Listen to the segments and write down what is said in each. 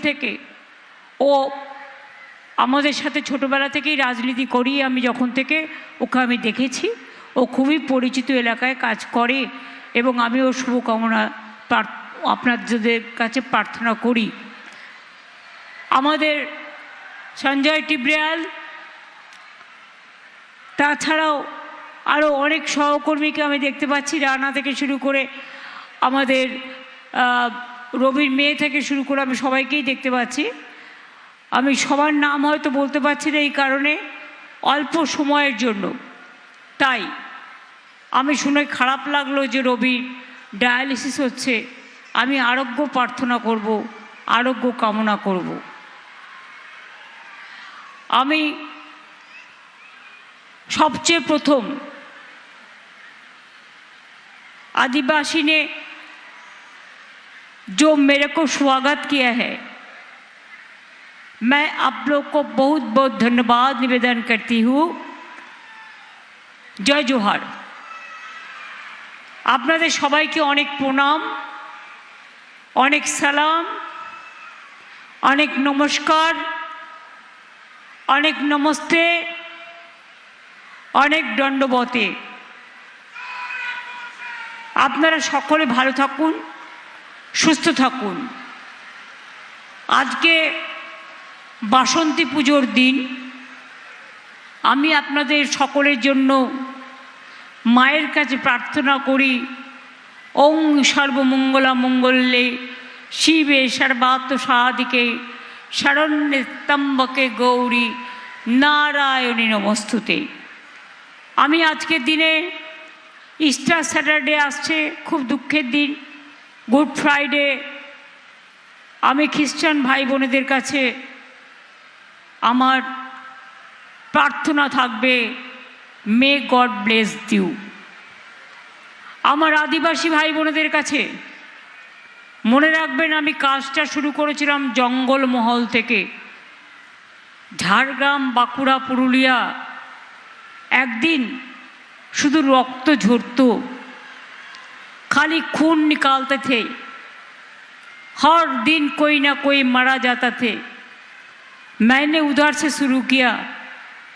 থেকে ও আমাদের সাথে ছোটোবেলা থেকেই রাজনীতি করি। আমি যখন থেকে ওকে আমি দেখেছি, ও খুবই পরিচিত এলাকায় কাজ করে এবং আমি ওর শুভকামনা আপনাদের কাছে প্রার্থনা করি। আমাদের সঞ্জয় টিব্রিয়াল, তাছাড়াও আরও অনেক সহকর্মীকে আমি দেখতে পাচ্ছি, রানা থেকে শুরু করে আমাদের রবির মেয়ে থেকে শুরু করে আমি সবাইকেই দেখতে পাচ্ছি। আমি সবার নাম হয়তো বলতে পারছি না এই কারণে, অল্প সময়ের জন্য। তাই আমি শুনে খারাপ লাগলো যে রবির ডায়ালিসিস হচ্ছে। আমি আরোগ্য প্রার্থনা করব, আরোগ্য কামনা করব। আমি सबसे प्रथम आदिवासी ने जो मेरे को स्वागत किया है, मैं आप लोग को बहुत बहुत धन्यवाद निवेदन करती हूँ। जय जोहार। आपनादेर सबाइके अनेक प्रणाम, अनेक सालाम, अनेक नमस्कार, अनेक नमस्ते, अनेक दंडवते। आपनारा सकले भालो थाकुन, सुस्थ थाकुन। आज के बासंती पुजोर दिन आमी आपनादेर सकलेर जन्य मायेर काछे प्रार्थना करी, ओं सर्वमंगला मंगल्ये शिवे सर्वार्थ साधिके शरण्ये त्र्यंबके गौरी नारायणी नमस्तुते। आमी आज के दिने ईस्टार सैटारडे आसछे, खूब दुखेर दिन, गुड फ्राइडे। आमी ख्रिस्टान भाई बोनेदेर काछे आमार प्रार्थना थाकबे, मे गड ब्लेस यू। आमार आदिवासी भाई बोनेदेर काछे मने राखबेन, आमी काजटा शुरू करेछिलाम जंगल महल थेके, झाड़ग्राम, बाँकुड़ा, पुरुलिया। एक दिन शुधु रक्त झरतो, खाली खून निकालते थे, हर दिन कोई ना कोई मारा जाता थे। मैंने उधर से शुरू किया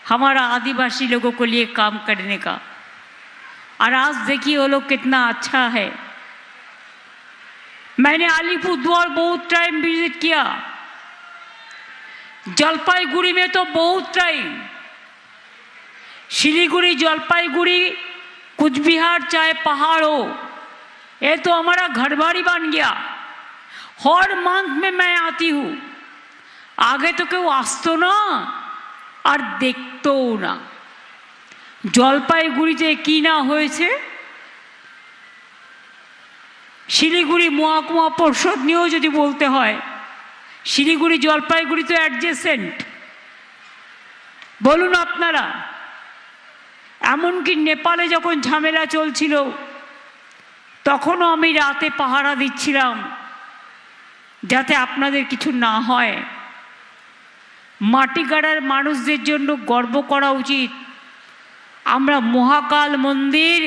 हमारा आदिवासी लोगों को लिए काम करने का, और आज देखिए वो लोग कितना अच्छा है। मैंने अलीपुरद्वार बहुत टाइम विजिट किया, जलपाईगुड़ी में तो बहुत टाइम, शिलीगुड़ी, जलपाईगुड़ी, कुचबिहार, चाहे पहाड़ हो, ये तो हमारा घर बाड़ी बन गया। हर मंथ में मैं आती हूँ। आगे तो क्यों आसतो ना और देखतो ना। जलपाईगुड़ीते की ना होयेछे, শিলিগুড়ি মহকুমা পরিষদ নিয়েও যদি বলতে হয়, শিলিগুড়ি জলপাইগুড়ি তো অ্যাডজেসেন্ট। বলুন আপনারা, এমনকি নেপালে যখন ঝামেলা চলছিল তখনও আমি রাতে পাহারা দিচ্ছিলাম যাতে আপনাদের কিছু না হয়। মাটিগাড়ার মানুষদের জন্য গর্ব করা উচিত। আমরা মহাকাল মন্দির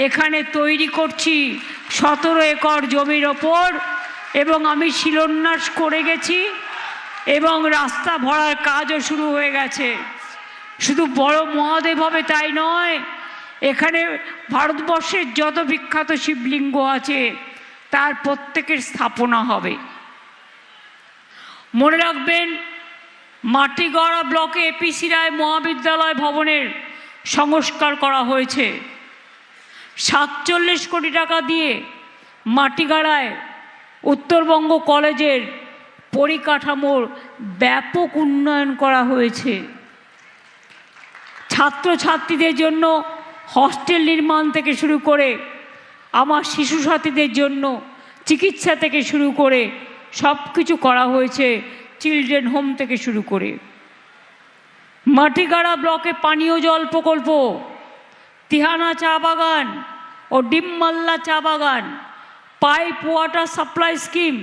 এখানে তৈরি করছি 17 একর জমির ওপর, এবং আমি শিলান্যাস করে গেছি এবং রাস্তা ভরার কাজও শুরু হয়ে গেছে। শুধু বড় মহাদেব হবে তাই নয়, এখানে ভারতবর্ষের যত বিখ্যাত শিবলিঙ্গ আছে তার প্রত্যেকের স্থাপনা হবে। মনে রাখবেন, মাটিগড়া ব্লকে এপিসি রায় মহাবিদ্যালয় ভবনের সংস্কার করা হয়েছে। 47 কোটি টাকা দিয়ে মাটিগাড়ায় উত্তরবঙ্গ কলেজের পরিকাঠামোর ব্যাপক উন্নয়ন করা হয়েছে। ছাত্রছাত্রীদের জন্য হস্টেল নির্মাণ থেকে শুরু করে আমার শিশু সাথীদের জন্য চিকিৎসা থেকে শুরু করে সব কিছু করা হয়েছে, চিলড্রেন হোম থেকে শুরু করে। মাটিগাড়া ব্লকে পানীয় জল প্রকল্প, তিহানা চা বাগান ও ডিমমাল্লা চা বাগান, পাইপ ওয়াটার সাপ্লাই স্কিম,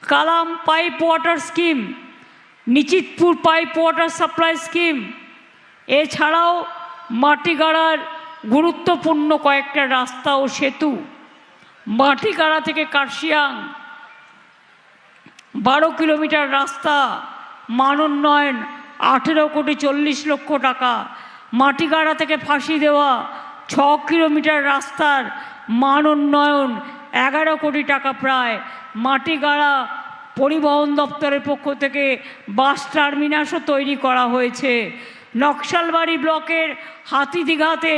কালাম পাইপ ওয়াটার স্কিম, নিচিতপুর পাইপ ওয়াটার সাপ্লাই স্কিম। এছাড়াও মাটিগাড়ার গুরুত্বপূর্ণ কয়েকটা রাস্তা ও সেতু, মাটিগাড়া থেকে কার্শিয়াং, 12 কিলোমিটার রাস্তা মান উন্নয়ন 18,40,00,000 টাকা। মাটিগাড়া থেকে ফাঁসি দেওয়া 6 কিলোমিটার রাস্তার মান উন্নয়ন 11 কোটি টাকা প্রায়। মাটিগাড়া পরিবহন দপ্তরের পক্ষ থেকে বাস টার্মিনাসও তৈরি করা হয়েছে। নকশালবাড়ি ব্লকের হাতিদিঘাতে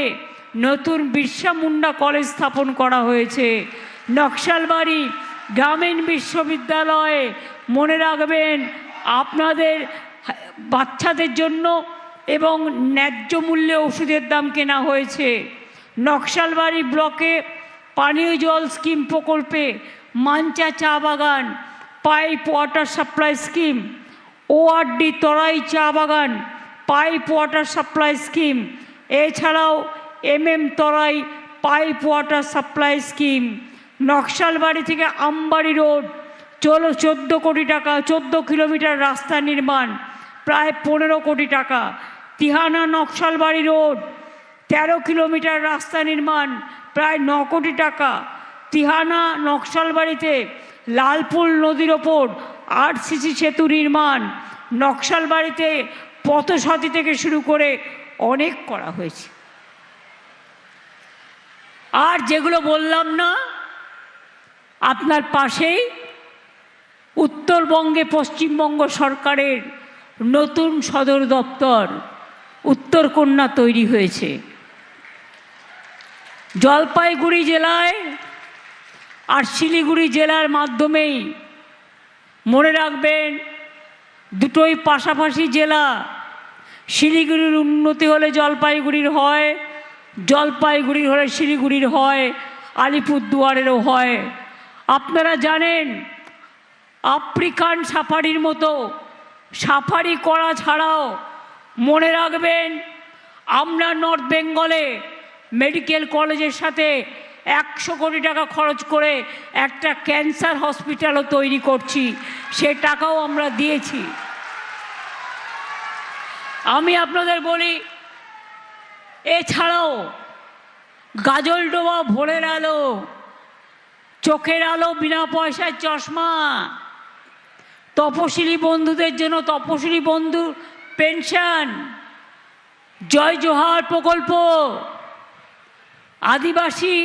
নতুন বিরসা মুন্ডা কলেজ স্থাপন করা হয়েছে। নকশালবাড়ি গ্রামীণ বিশ্ববিদ্যালয়ে মনে রাখবেন আপনাদের বাচ্চাদের জন্য এবং ন্যায্য মূল্যে ওষুধের দাম কেনা হয়েছে। নকশালবাড়ি ব্লকে পানীয় জল স্কিম প্রকল্পে মাঞ্চা চা বাগান, pipe water supply scheme, ORD Terai চা বাগান পাইপ ওয়াটার সাপ্লাই স্কিম, এছাড়াও Terai pipe water supply scheme. Naxalbari থেকে আমবাড়ি রোড 14 কোটি টাকা, 14 কিলোমিটার রাস্তা নির্মাণ প্রায় 15 কোটি টাকা। তিহানা নকশালবাড়ি রোড 13 কিলোমিটার রাস্তা নির্মাণ প্রায় 9 কোটি টাকা। তিহানা নকশালবাড়িতে লালপুল নদীর ওপর আরসিসি সেতু নির্মাণ। নকশালবাড়িতে পথসাথী থেকে শুরু করে অনেক করা হয়েছে। আর যেগুলো বললাম না, আপনার পাশেই উত্তরবঙ্গে পশ্চিমবঙ্গ সরকারের নতুন সদর দপ্তর উত্তরকন্যা তৈরি হয়েছে। জলপাইগুড়ি জেলায় আর শিলিগুড়ি জেলার মাধ্যমেই, মনে রাখবেন দুটোই পাশাপাশি জেলা। শিলিগুড়ির উন্নতি হলে জলপাইগুড়ির হয়, জলপাইগুড়ির হলে শিলিগুড়ির হয়, আলিপুরদুয়ারেরও হয়। আপনারা জানেন আফ্রিকান সাফারির মতো সাফারি করা ছাড়াও মনে রাখবেন আমরা নর্থ বেঙ্গলে মেডিকেল কলেজের সাথে 100 কোটি টাকা খরচ করে একটা ক্যান্সার হসপিটালও তৈরি করছি, সে টাকাও আমরা দিয়েছি। আমি আপনাদের বলি, এছাড়াও গাজলডোবা ভোরের আলো, চোখের আলো বিনা পয়সায় চশমা, তপশিলি বন্ধুদের জন্য তপশিলি বন্ধু পেনশন, জয় জোহার প্রকল্প, আদিবাসী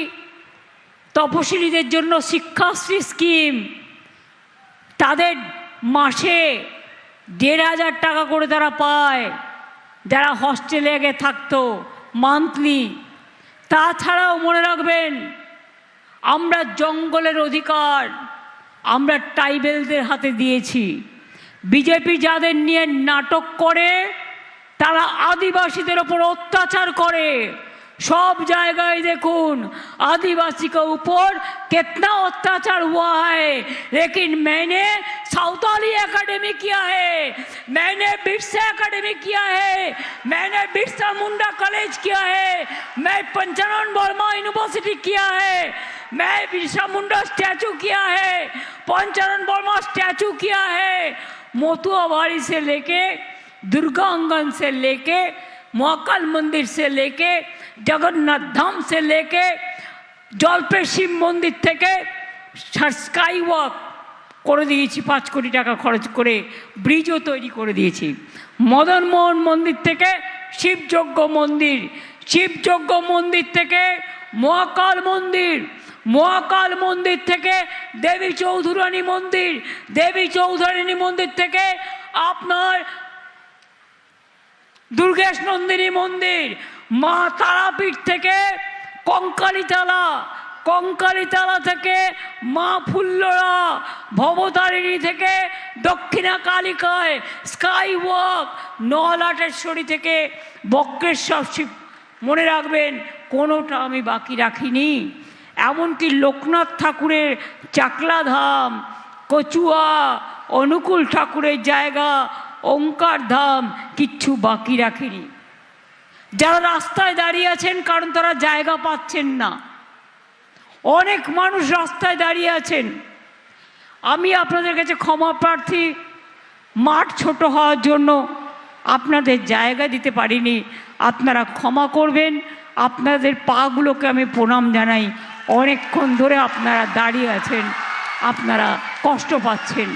তপশিলীদের জন্য শিক্ষাশ্রী স্কিম, তাদের মাসে 1,500 টাকা করে তারা পায় যারা হস্টেলে আগে থাকতো মান্থলি। তাছাড়াও মনে রাখবেন আমরা জঙ্গলের অধিকার আমরা ট্রাইবেলদের হাতে দিয়েছি। বিজেপি যাদের নিয়ে নাটক করে তারা আদিবাসীদের ওপর অত্যাচার করে। सब जगह देखून आदिवासी के ऊपर कितना अत्याचार हुआ है, लेकिन मैंने साउथाली एकेडमी किया है, मैंने बिरसा एकेडमी किया है, मैंने बिरसा मुंडा कॉलेज किया है, मैं पंचानन वर्मा यूनिवर्सिटी किया है, मैं बिरसा मुंडा स्टैचू किया है, पंचानन वर्मा स्टैचू किया है। मोतुआबाड़ी से लेके दुर्गांगन से लेके महाकाल मंदिर से लेके जगन्नाथ धाम से लेके जलपे शिव मंदिर থেকে স্কাই ওয়াক করে দিয়েছি 5 কোটি টাকা খরচ করে, ব্রিজও তৈরি করে দিয়েছি। মদন মোহন মন্দির থেকে শিবযজ্ঞ মন্দির, শিবযজ্ঞ মন্দির থেকে মহাকাল মন্দির, মহাকাল মন্দির থেকে দেবী চৌধুরানী মন্দির, দেবী চৌধুরানী মন্দির থেকে আপনার দুর্গেশ নন্দিনী মন্দির, মা তারাপীঠ থেকে কঙ্কালীতলা, কঙ্কালীতলা থেকে মা ফুল্লরা, ভবতারিণী থেকে দক্ষিণা কালিকায়, স্কাই ওয়াক, নলাটেশ্বরী থেকে বক্রেশ্বর শিব। মনে রাখবেন কোনোটা আমি বাকি রাখিনি। এমনকি লোকনাথ ঠাকুরের চাকলা ধাম, কচুয়া, অনুকূল ঠাকুরের জায়গা, ওঙ্কার ধাম কিচ্ছু বাকি রাখিনি। যারা রাস্তায় দাঁড়িয়ে আছেন কারণ তারা জায়গা পাচ্ছেন না, অনেক মানুষ রাস্তায় দাঁড়িয়ে আছেন। আমি আপনাদের কাছে ক্ষমা প্রার্থী, মাঠ ছোট হওয়ার জন্য আপনাদের জায়গা দিতে পারিনি, আপনারা ক্ষমা করবেন। আপনাদের পাগুলোকে আমি প্রণাম জানাই। অনেকক্ষণ ধরে আপনারা দাঁড়িয়ে আছেন, আপনারা কষ্ট পাচ্ছেন।